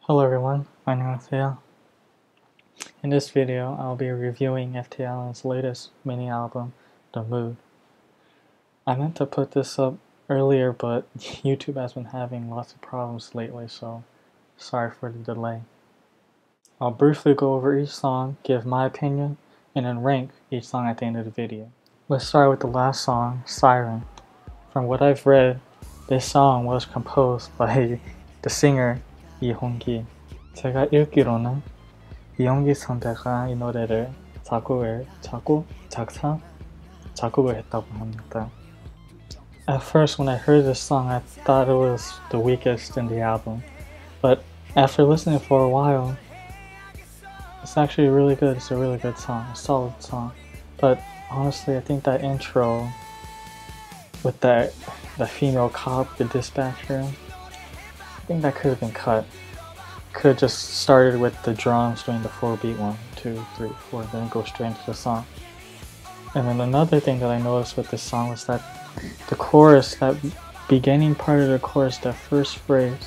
Hello everyone, 안녕하세요. In this video, I'll be reviewing FT Allen's latest mini album, The Mood. I meant to put this up earlier, but YouTube has been having lots of problems lately, so sorry for the delay. I'll briefly go over each song, give my opinion, and then rank each song at the end of the video. Let's start with the last song, Siren. From what I've read, this song was composed by the singer 이홍기. 제가 읽기로는 이홍기 선배가 이 노래를 작곡을 했다고 합니다. At first, when I heard this song, I thought it was the weakest in the album, but after listening for a while, it's actually really good. It's a really good song, a solid song. But honestly, I think that intro with the female cop, the dispatcher, I think that could have been cut. Could have just started with the drums doing the 4-beat 1, 2, 3, 4, then go straight into the song. And then another thing that I noticed with this song was that the chorus, that beginning part of the chorus, that first phrase,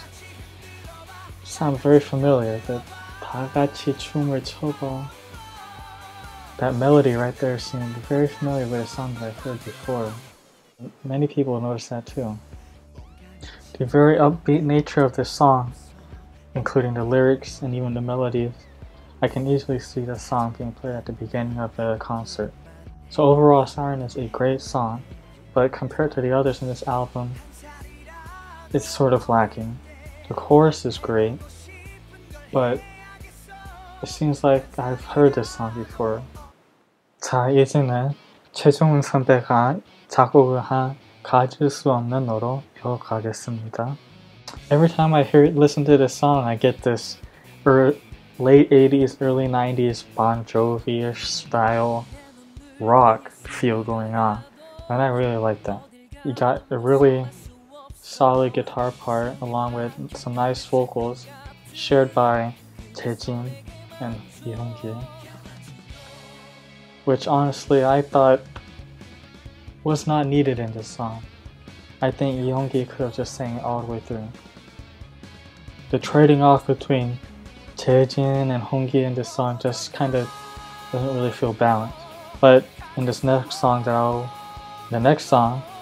sounds very familiar. The 다 같이 춤을 춰봐. That melody right there seemed very familiar with a song that I've heard before. Many people noticed that too. The very upbeat nature of this song, including the lyrics and even the melodies, I can easily see the song being played at the beginning of a concert. So overall, Siren is a great song, but compared to the others in this album, it's sort of lacking. The chorus is great, but it seems like I've heard this song before. 자, 이제는 최종훈 선배가 작곡을 한 가질 수 없는 너로 이어가겠습니다. Every time I listen to this song, I get this late 80s, early 90s Bon Jovi-ish style rock feel going on, and I really like that. You got a really solid guitar part along with some nice vocals shared by Jaejin and Yeonggi, which honestly I thought was not needed in this song. I think Yeonggi could have just sang it all the way through. The trading off between Jaejin and Honggi in this song just kind of doesn't really feel balanced. But in this next song,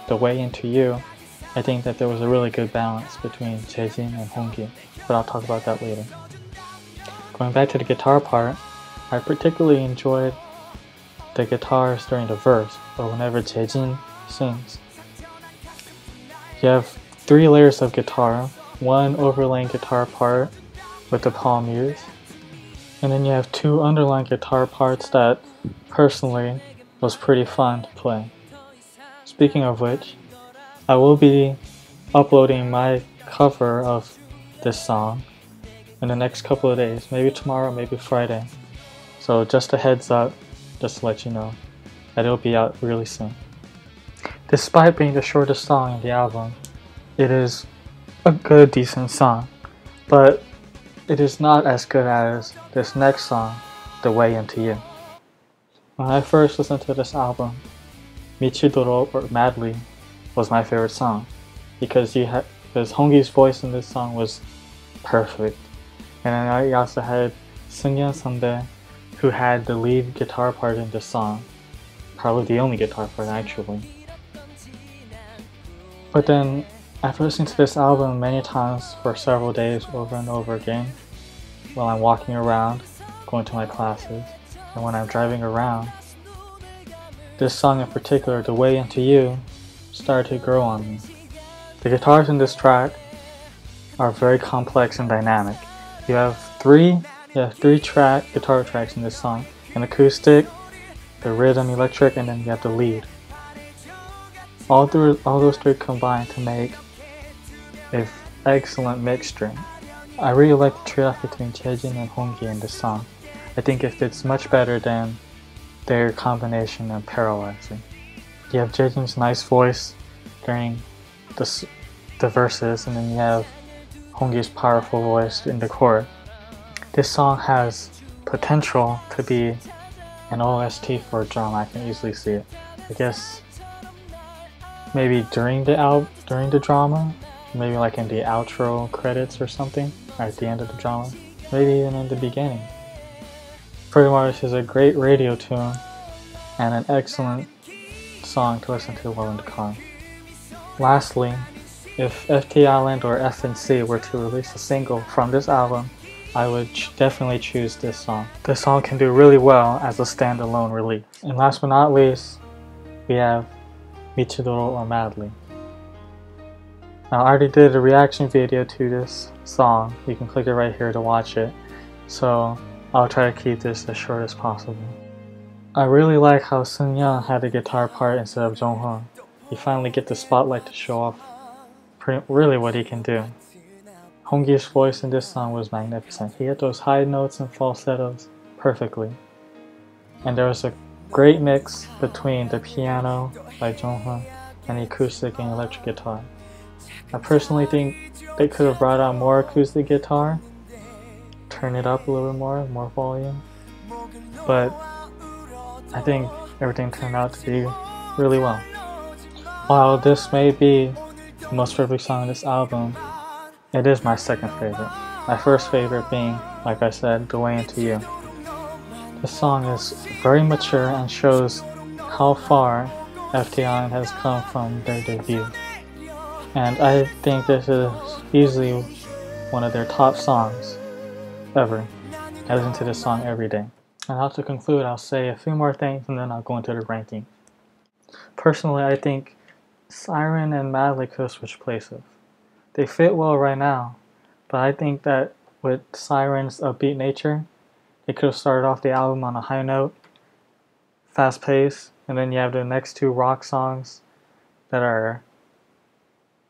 The Way Into You, I think that there was a really good balance between Jaejin and Honggi, but I'll talk about that later. Going back to the guitar part, I particularly enjoyed the guitars during the verse, or whenever Jaejin sings. You have 3 layers of guitar, one overlaying guitar part with the palm mutes, and then you have 2 underlying guitar parts that personally was pretty fun to play. Speaking of which, I will be uploading my cover of this song in the next couple of days, maybe tomorrow, maybe Friday. So just a heads up, just to let you know that it'll be out really soon. Despite being the shortest song in the album, it is a good, decent song, but it is not as good as this next song, The Way Into You. When I first listened to this album, 미치도록 or Madly was my favorite song because Honggi's voice in this song was perfect, and then I also had Seungyeon Sundae, who had the lead guitar part in the song, probably the only guitar part actually. But then, after listening to this album many times for several days over and over again, while I'm walking around, going to my classes, and when I'm driving around, this song in particular, The Way Into You, started to grow on me. The guitars in this track are very complex and dynamic. You have three guitar tracks in this song: an acoustic, the rhythm, electric, and then you have the lead. All those 3 combine to make an excellent mixture. I really like the trade-off between Jaejin and Honggi in this song. I think it fits much better than their combination of Paralyzing. You have Jaejin's nice voice during the verses, and then you have Honggi's powerful voice in the chorus. This song has potential to be an OST for a drama. I can easily see it. I guess maybe during the drama, maybe like in the outro credits or something. or at the end of the drama, maybe even in the beginning. Pretty much is a great radio tune and an excellent song to listen to while in the car. Lastly, if FT Island or FNC were to release a single from this album, I would definitely choose this song. This song can do really well as a standalone release. And last but not least, we have Michidoro or Madly. Now, I already did a reaction video to this song. You can click it right here to watch it. So I'll try to keep this as short as possible. I really like how Sun Young had the guitar part instead of Jong Hoon. You finally get the spotlight to show off really what he can do. Hongyi's voice in this song was magnificent. He hit those high notes and falsettos perfectly. And there was a great mix between the piano by Jong Hoon and the acoustic and electric guitar. I personally think they could have brought out more acoustic guitar, turn it up a little bit more volume, but I think everything turned out to be really well. While this may be the most perfect song on this album, it is my second favorite. My first favorite being, like I said, The Way Into You. This song is very mature and shows how far FTI has come from their debut. And I think this is easily one of their top songs ever. I listen to this song every day. And now to conclude, I'll say a few more things and then I'll go into the ranking. Personally, I think Siren and Madly could have switched places. They fit well right now, but I think that with Siren's upbeat nature, they could have started off the album on a high note, fast pace, and then you have the next two rock songs that are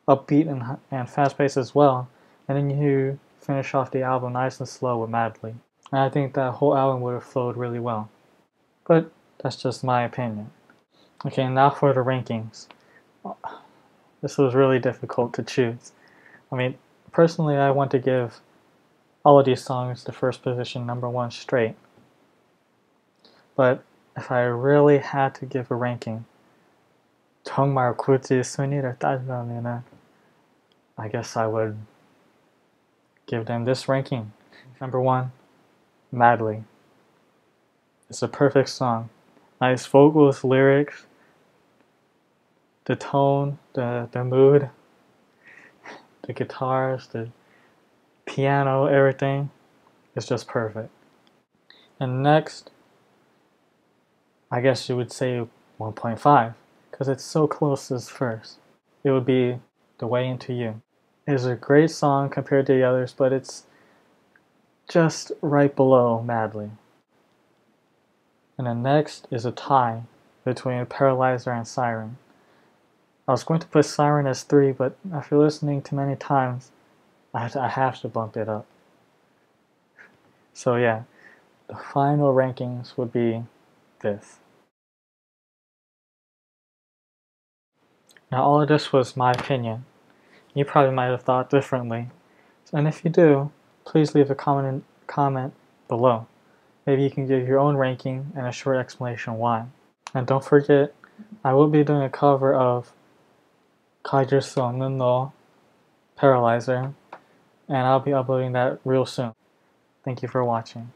upbeat and fast paced as well, and then you finish off the album nice and slow with Madly. And I think that whole album would have flowed really well. But that's just my opinion. Okay, now for the rankings. This was really difficult to choose. I mean, personally, I want to give all of these songs the first position, #1 straight. But if I really had to give a ranking, 정말 굳이 순위를 따지자면은, I guess I would give them this ranking. #1, Madly. It's a perfect song. Nice vocals, lyrics, the tone, the mood, the guitars, the piano, everything is just perfect. And next, I guess you would say 1.5, because it's so close as first. It would be The Way Into You. It is a great song compared to the others, but it's just right below Madly. And then next is a tie between Paralyzer and Siren. I was going to put Siren as 3, but after listening to many times, I have to bump it up. So yeah, the final rankings would be this. Now all of this was my opinion. You probably might have thought differently. And if you do, please leave a comment below. Maybe you can give your own ranking and a short explanation why. And don't forget, I will be doing a cover of 가질 수 없는 너, Paralyzer, and I'll be uploading that real soon. Thank you for watching.